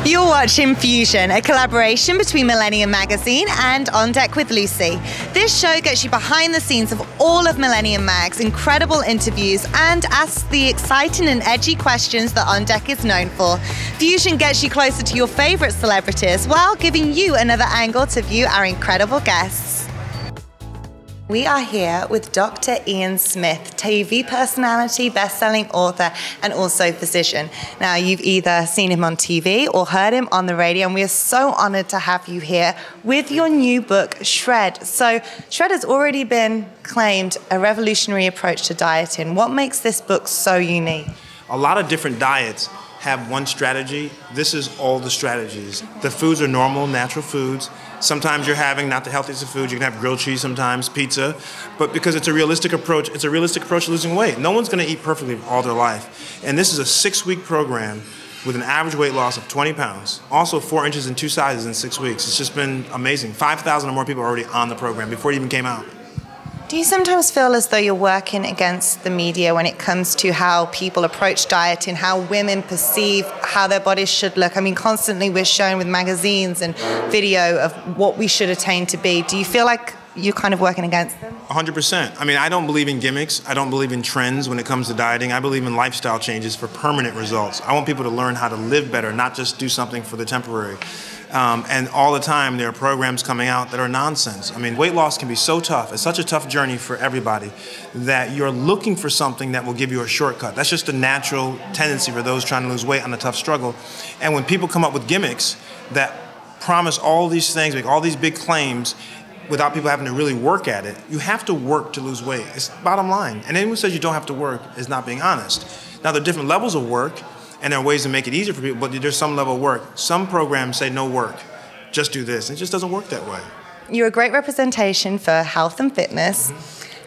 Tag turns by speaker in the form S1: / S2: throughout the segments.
S1: You're watching Fusion, a collaboration between Millennium Magazine and On Deck with Lucy. This show gets you behind the scenes of all of Millennium Mag's incredible interviews and asks the exciting and edgy questions that On Deck is known for. Fusion gets you closer to your favorite celebrities while giving you another angle to view our incredible guests. We are here with Dr. Ian Smith, TV personality, best-selling author, and also physician. Now, you've either seen him on TV or heard him on the radio, and we are so honored to have you here with your new book, Shred. So, Shred has already been claimed a revolutionary approach to dieting. What makes this book so unique?
S2: A lot of different diets have one strategy. This is all the strategies. The foods are normal, natural foods. Sometimes you're having not the healthiest of foods. You can have grilled cheese sometimes, pizza. But because it's a realistic approach to losing weight. No one's going to eat perfectly all their life. And this is a 6-week program with an average weight loss of 20 pounds. Also 4 inches in 2 sizes in 6 weeks. It's just been amazing. 5,000 or more people are already on the program before it even came out.
S1: Do you sometimes feel as though you're working against the media when it comes to how people approach dieting, how women perceive how their bodies should look? I mean, constantly we're shown with magazines and video of what we should attain to be. Do you feel like you're kind of working against them?
S2: 100%. I mean, I don't believe in gimmicks. I don't believe in trends when it comes to dieting. I believe in lifestyle changes for permanent results. I want people to learn how to live better, not just do something for the temporary. And all the time there are programs coming out that are nonsense. I mean, weight loss can be so tough. It's such a tough journey for everybody that you're looking for something that will give you a shortcut. That's just a natural tendency for those trying to lose weight on a tough struggle. And when people come up with gimmicks that promise all these things, make all these big claims without people having to really work at it, you have to work to lose weight. It's bottom line. And anyone who says you don't have to work is not being honest. Now, there are different levels of work, and there are ways to make it easier for people, but there's some level of work. Some programs say no work, just do this. It just doesn't work that way.
S1: You're a great representation for health and fitness.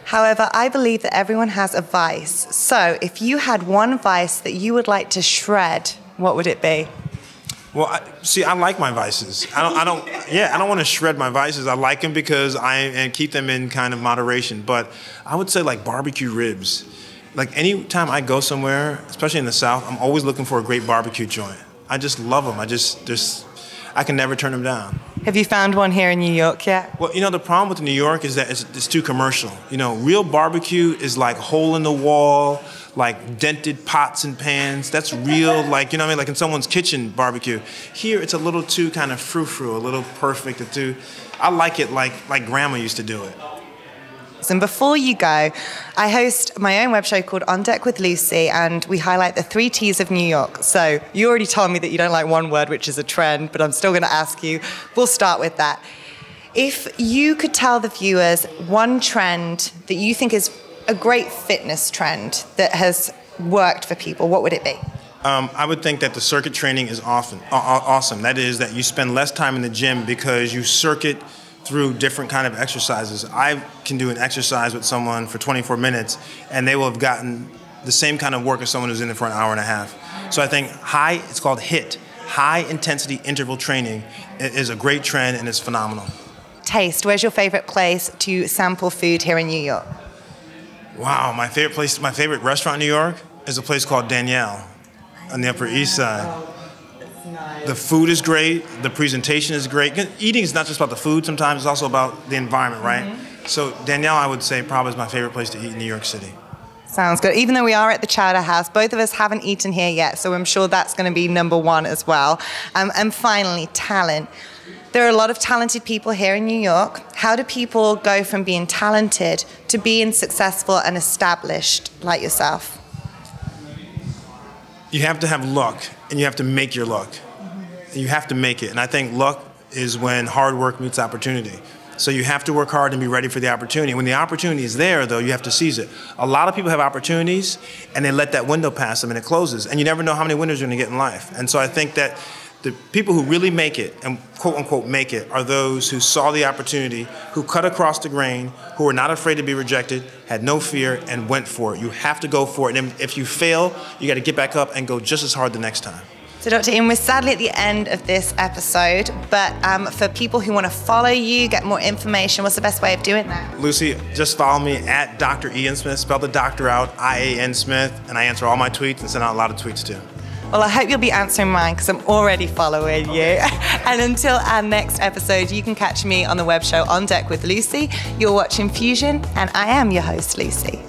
S1: However, I believe that everyone has a vice. So if you had one vice that you would like to shred, what would it be?
S2: Well, I like my vices. I don't want to shred my vices. I like them because and keep them in kind of moderation. But I would say like barbecue ribs. Like anytime I go somewhere, especially in the South, I'm always looking for a great barbecue joint. I just love them. I can never turn them down.
S1: Have you found one here in New York yet?
S2: Well, the problem with New York is that it's too commercial. Real barbecue is like hole in the wall, like dented pots and pans. That's real, like, like in someone's kitchen barbecue. Here, it's a little too kind of frou-frou, a little perfect. I like it like Grandma used to do it.
S1: And before you go, I host my own web show called On Deck with Lucy, and we highlight the 3 T's of New York. So you already told me that you don't like one word, which is a trend, but I'm still going to ask you. We'll start with that. If you could tell the viewers one trend that you think is a great fitness trend that has worked for people, what would it be?
S2: I would think that the circuit training is awesome. That is that you spend less time in the gym because you circuit through different kind of exercises. I can do an exercise with someone for 24 minutes and they will have gotten the same kind of work as someone who's in it for an hour and a half. So I think it's called HIIT, high intensity interval training, is a great trend and it's phenomenal.
S1: Taste, where's your favorite place to sample food here in New York?
S2: Wow, my favorite restaurant in New York is a place called Danielle on the Upper East Side. The food is great, the presentation is great. Eating is not just about the food, sometimes it's also about the environment, right? So Danielle, I would say, probably is my favorite place to eat in New York City.
S1: Sounds good. Even though we are at the Chowder House, both of us haven't eaten here yet, so I'm sure that's going to be number 1 as well. And finally, talent. There are a lot of talented people here in New York. How do people go from being talented to being successful and established like yourself?
S2: You have to have luck, and you have to make your luck. You have to make it. And I think luck is when hard work meets opportunity. So you have to work hard and be ready for the opportunity. When the opportunity is there, though, you have to seize it. A lot of people have opportunities, and they let that window pass them, and it closes. And you never know how many windows you're going to get in life. And so I think that the people who really make it, and quote-unquote make it, are those who saw the opportunity, who cut across the grain, who were not afraid to be rejected, had no fear, and went for it. You have to go for it. And if you fail, you got to get back up and go just as hard the next time.
S1: So Dr. Ian, we're sadly at the end of this episode, but for people who want to follow you, get more information, what's the best way of doing that?
S2: Lucy, just follow me at Dr. Ian Smith, spell the doctor out, I-A-N Smith, and I answer all my tweets and send out a lot of tweets too.
S1: Well, I hope you'll be answering mine because I'm already following you. And until our next episode, you can catch me on the web show On Deck with Lucy. You're watching Fusion, and I am your host, Lucy.